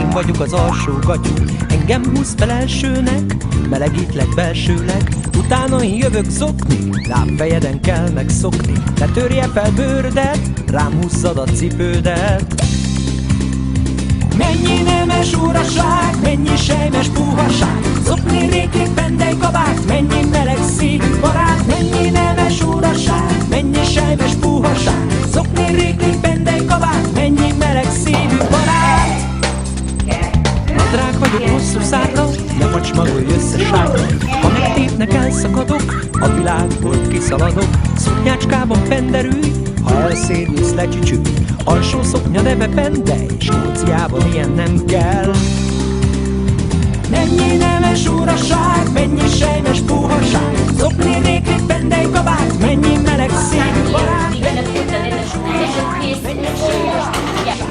Én vagyok az alsó gatyú, engem húz fel elsőnek, melegítlek belsőleg, utána én jövök zokni, lábfejeden kell megszokni. Ne törje fel bőrödet, rám húzzad a cipődet. Mennyi nemes uraság, mennyi sejmes puhaság, zokni réklik pendely kabát, mennyi meleg szívű barát. Mennyi nemes uraság, mennyi sejmes puhaság, zokni réklik pendely kabát, mennyi meleg szívű barát. Nadrág vagyok hosszú szárra, ne facsmagolj össze sárra, ha megtépnek elszakadok, a világból kiszaladok. Szoknyácskában penderülj, ha elszédülsz lecsücsülj, alsó szoknya neve pendely, Skóciában ilyen nem kell. Mennyi nemes uraság, mennyi sejmes puhaság, zokni réklik pendely kabát, mennyi meleg szívű barát.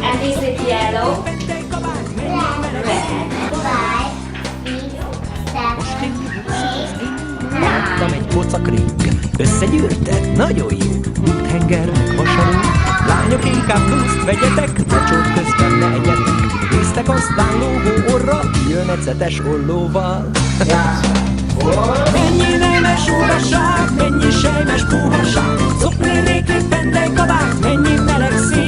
And is it yellow? Láttam egy kocakring, összegyűrted, nagyon jó. Úthenger meg hasonló, lányok inkább blúzt vegyetek, ne csód közben ne egyetek. Néztek aztán lógó orra, jön ecetes ollóval. Mennyi nemes uraság, mennyi sejmes puhaság, zokni réklik pendely kabát, mennyi meleg szív.